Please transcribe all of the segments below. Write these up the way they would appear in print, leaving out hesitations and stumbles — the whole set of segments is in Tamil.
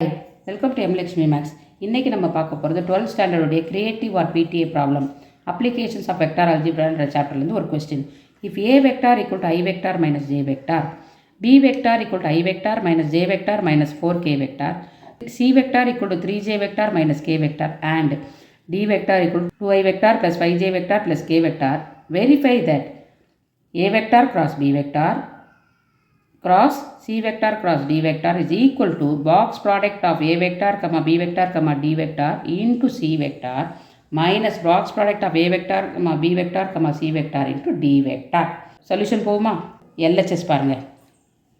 Hi, welcome to MLXME Max. இன்னைக்கு நம்ம பார்க்க போகிறது 12th ஸ்டாண்டர்டுடைய creative or PTA problem applications of vector அல்ஜிப்ரான்ற சாப்டர்லேருந்து ஒரு question. If a vector equal to i vector minus j vector, b vector equal to i vector minus j vector minus 4k vector, c vector equal to 3j vector minus k vector and d vector equal to 2i vector plus 5j vector plus k vector, verify that a vector cross b vector cross c vector cross d vector is equal to box product of a vector comma b vector comma d vector into c vector minus box product of a vector comma b vector comma c vector into d vector. Solution போகுமா? LHS பாருங்க.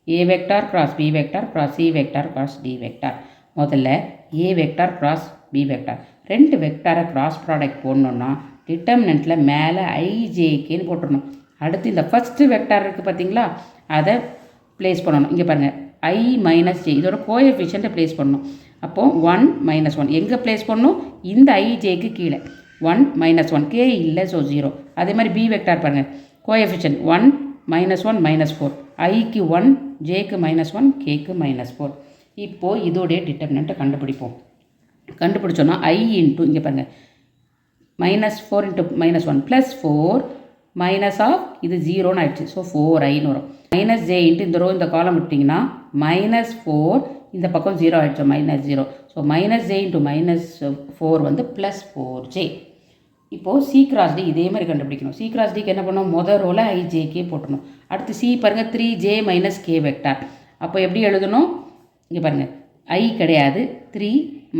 a vector cross b vector cross c vector cross d vector. முதல்ல a vector cross b vector ரெண்டு வெக்டாரை கிராஸ் ப்ராடக்ட் போடணுன்னா டிட்டர்மினண்ட்டில் மேலே ஐஜேகேன்னு போட்டுடணும். அடுத்து இந்த ஃபஸ்ட்டு வெக்டார் இருக்குது பார்த்தீங்களா, அதை ப்ளேஸ் பண்ணணும். இங்கே பாருங்கள், ஐ மைனஸ் ஜே இதோட கோஎஃபிஷியண்ட்டை ப்ளேஸ் பண்ணணும். அப்போது 1 மைனஸ் 1 எங்கே ப்ளேஸ் பண்ணணும்? இந்த ஐஜேக்கு கீழே 1 மைனஸ் 1 கே இல்லை, ஸோ 0. அதே மாதிரி பி வெக்டார் பாருங்கள், கோஎஃபிஷியன்ட் 1 மைனஸ் 1 மைனஸ் 4, ஐக்கு 1 ஜேக்கு மைனஸ் 1 கேக்கு மைனஸ் 4. இப்போது இதோடைய டிட்டர்மினண்ட்டை கண்டுபிடிப்போம். கண்டுபிடிச்சோன்னா ஐ இன்ட்டு இங்கே பாருங்கள் minus 4 into minus 1 plus 4 minus of இது 0ன்னு ஆயிடுச்சு, ஸோ 4iன்னு வரும். மைனஸ் ஜே இன்ட்டு இந்த ரோ இந்த காலம் விட்டிங்கன்னா மைனஸ் 4 இந்த பக்கம் 0 ஆகிடுச்சு, minus 0. So minus j into minus 4 வந்து ப்ளஸ் 4j. இப்போது சி கிராஸ் டி இதே மாதிரி கண்டுபிடிக்கணும். சி கிராஸ் டிக்கு என்ன பண்ணணும்? மொதல் ரோவில் ஐஜேக்கே போட்டணும். அடுத்து சி பாருங்கள் 3j மைனஸ் கே வெக்டார். அப்போ எப்படி எழுதணும்? இங்கே பாருங்கள், ஐ கிடையாது, 3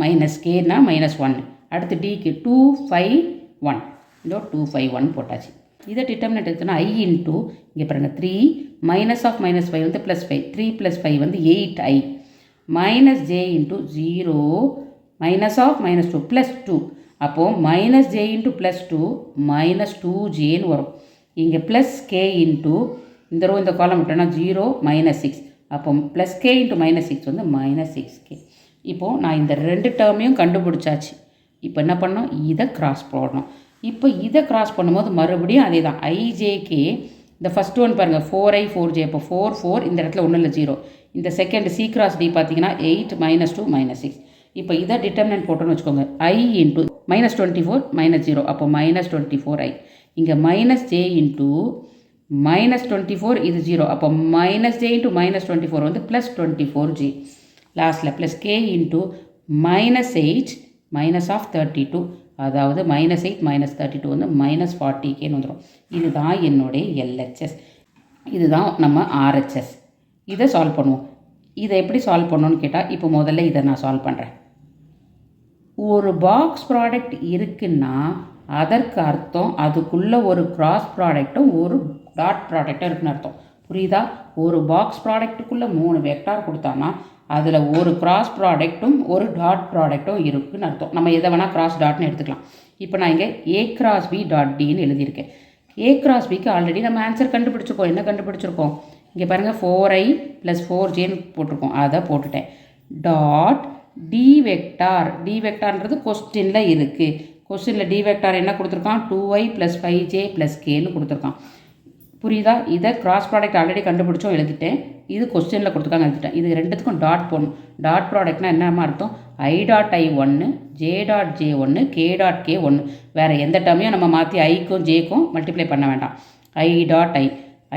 மைனஸ் கேனா மைனஸ் 1. அடுத்து டிக்கு 2 5 1, இதோ 2 5 1 போட்டாச்சு. இதை டிட்டர்மினண்ட் எடுத்தோன்னா ஐ இன்ட்டு இங்கே பாருங்கள் 3 மைனஸ் ஆஃப் மைனஸ் 5 வந்து ப்ளஸ் 5, 3 ப்ளஸ் 5 வந்து 8i minus j into 0 minus of minus 2 plus 2. அப்போது minus j into plus 2 minus 2jன்னு வரும். இங்கே ப்ளஸ் கே இன்ட்டு இந்த ரோ இந்த காலம் விட்டோன்னா 0 மைனஸ் 6, அப்போ ப்ளஸ் கே இன்ட்டு மைனஸ் 6 வந்து மைனஸ் 6k. இப்போது நான் இந்த ரெண்டு டேர்மையும் கண்டுபிடிச்சாச்சு. இப்போ என்ன பண்ணோம்? இதை கிராஸ் போடணும். இப்போ இதை கிராஸ் பண்ணும்போது மறுபடியும் அதே தான், ஐஜேகே இந்த ஃபஸ்ட் ஒன் பாருங்கள் 4i 4j, இப்போ 4 4 இந்த இடத்துல ஒன்றும் இல்லை 0. இந்த செகண்ட் சி கிராஸ் டி பார்த்தீங்கன்னா 8 மைனஸ் 2 மைனஸ் 6. இப்போ இதை டிட்டர்மினன்ட் போட்டோன்னு வச்சுக்கோங்க, ஐ இன்ட்டு மைனஸ் 24 மைனஸ் 0, அப்போ மைனஸ் 24i. இங்கே மைனஸ் ஜே இன்ட்டு மைனஸ் 24 இது 0, அப்போ மைனஸ் ஜே இன்ட்டு மைனஸ் 24 வந்து ப்ளஸ் 24j. லாஸ்ட்டில் plus k into minus 8 minus of 32, அதாவது மைனஸ் 8 மைனஸ் 32 வந்து மைனஸ் 40kன்னு வந்துடும். இதுதான் என்னுடைய எல்ஹெச்எஸ், இதுதான் நம்ம ஆர்ஹெச்எஸ். இதை சால்வ் பண்ணுவோம். இதை எப்படி சால்வ் பண்ணணும்னு கேட்டால், இப்போ முதல்ல இதை நான் சால்வ் பண்ணுறேன். ஒரு பாக்ஸ் ப்ராடக்ட் இருக்குன்னா அதற்கு அர்த்தம் அதுக்குள்ளே ஒரு கிராஸ் ப்ராடக்ட்டும் ஒரு டாட் ப்ராடக்டும் இருக்குன்னு அர்த்தம். புரியுதா? ஒரு பாக்ஸ் ப்ராடக்ட்டுக்குள்ளே 3 வெக்டார் கொடுத்தான்னா அதில் ஒரு கிராஸ் ப்ராடக்ட்டும் ஒரு டாட் ப்ராடக்ட்டும் இருக்குதுன்னு அர்த்தம். நம்ம எதை வேணால் கிராஸ் டாட்னு எடுத்துக்கலாம். இப்போ நான் இங்கே ஏ கிராஸ் பி டாட் டின்னு எழுதியிருக்கேன். ஏ கிராஸ் பிக்கு ஆல்ரெடி நம்ம ஆன்சர் கண்டுபிடிச்சிருக்கோம். என்ன கண்டுபிடிச்சிருக்கோம்? இங்கே பாருங்கள் 4i ப்ளஸ் 4jன்னு போட்டிருக்கோம், அதை போட்டுட்டேன். டாட் டி வெக்டார், டி வெக்டார்ன்றது கொஸ்டினில் இருக்குது. கொஸ்டினில் டி வெக்டார் என்ன கொடுத்துருக்கான்? 2i ப்ளஸ் 5j ப்ளஸ் கேன்னு கொடுத்துருக்கான். புரியுதா? இதை கிராஸ் ப்ராடக்ட் ஆல்ரெடி கண்டுபிடிச்சோம், எழுதிட்டேன். இது கொஸ்டினில் கொடுத்துருக்காங்க, எழுதிட்டேன். இது ரெண்டுத்துக்கும் டாட் போடணும். டாட் ப்ராடக்ட்னா என்னமா அர்த்தம்? I dot i 1, j dot j 1, k dot k 1. வேறு எந்த டேர்மையும் நம்ம மாற்றி ஐக்கும் ஜேக்கும் மல்டிப்ளை பண்ண வேண்டாம். ஐ டாட்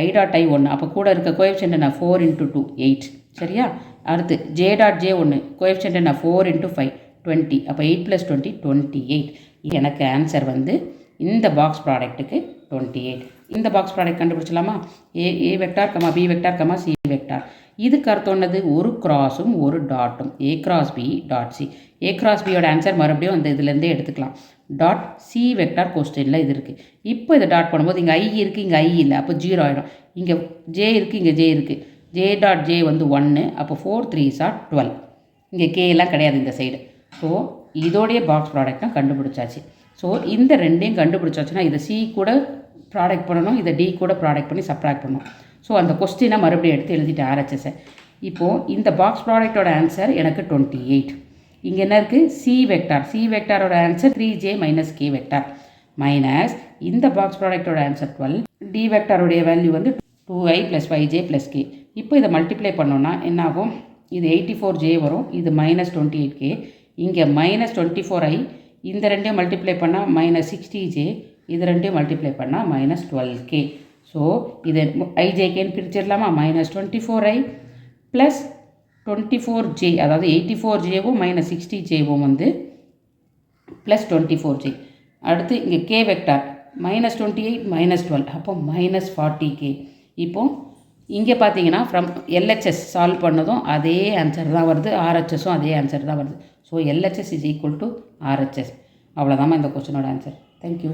ஐ டாட் ஐ 1, அப்போ கூட இருக்க கோஎஃபிஷியன்ட் என்ன? 4 இன்ட்டு 2 8, சரியா? அடுத்து ஜே டாட் ஜே 1 கோஎஃபிஷியன்ட் என்ன? 4 இன்ட்டு 5 20, அப்போ 8 ப்ளஸ் 20 28. எனக்கு ஆன்சர் வந்து இந்த பாக்ஸ் ப்ராடக்ட்டுக்கு 28. இந்த பாக்ஸ் ப்ராடக்ட் கண்டுபிடிச்சலாமா? A vector comma b vector comma c vector. இதுக்கு அர்த்தம் என்னது? ஒரு கிராஸும் ஒரு டாட்டும். A cross b dot c. A cross பியோட ஆன்சர் மறுபடியும் அந்த இதுலேருந்தே எடுத்துக்கலாம். டாட் சி வெக்டார் கொஸ்டினில் இது இருக்குது. இப்போ இதை டாட் பண்ணும்போது இங்கே ஐ இருக்குது, இங்கே ஐ இல்லை, அப்போ 0 ஆகிடும். இங்கே ஜே இருக்குது, இங்கே ஜே இருக்குது. ஜே டாட் ஜே வந்து 1, அப்போ 4 3s are 12. இங்கே கே எல்லாம் கிடையாது இந்த சைடு. ஸோ இதோடைய பாக்ஸ் ப்ராடக்ட்டும் கண்டுபிடிச்சாச்சு. ஸோ இந்த ரெண்டையும் கண்டுபிடிச்சாச்சுன்னா இதை சி கூட ப்ராடக்ட் பண்ணணும், இதை டி கூட ப்ராடக்ட் பண்ணி சப்ராக்ட் பண்ணணும். ஸோ அந்த கொஸ்டினை மறுபடியும் எடுத்து எழுதிட்டு ஆர்ஹெச்எஸ்ஸை. இப்போது இந்த பாக்ஸ் ப்ராடக்டோட ஆன்சர் எனக்கு 28. இங்கே என்ன இருக்குது? C vector. சி வெக்டாரோட answer 3j minus k vector minus இந்த பாக்ஸ் ப்ராடக்டோட ஆன்சர் 12. டி வெக்டாருடைய வேல்யூ வந்து 2i plus 5j plus K. இப்போ இதை மல்டிப்ளை பண்ணோன்னா என்னாகும்? இது 84J வரும், இது -28K, இங்கே -24I, இந்த ரெண்டையும் மல்டிப்ளை பண்ணால் -60J, இது ரெண்டையும் மல்டிப்ளை பண்ணால் -12K. ஸோ இதை IJKன்னு பிரிச்சிடலாமா? -24I ப்ளஸ் 24J, அதாவது 84Jவும் -60Jவும் வந்து ப்ளஸ் 24J. அடுத்து இங்கே K வெக்டார் -28 -12, அப்போ -40K. இப்போது இங்கே பார்த்தீங்கன்னா ஃப்ரம் LHS சால்வ் பண்ணதும் அதே ஆன்சர் தான் வருது, RHSும் அதே ஆன்சர் தான் வருது. So LHS is equal to RHS. அவ்வளோதாம்மா இந்த கொஸ்டினோட ஆன்சர். தேங்க்யூ.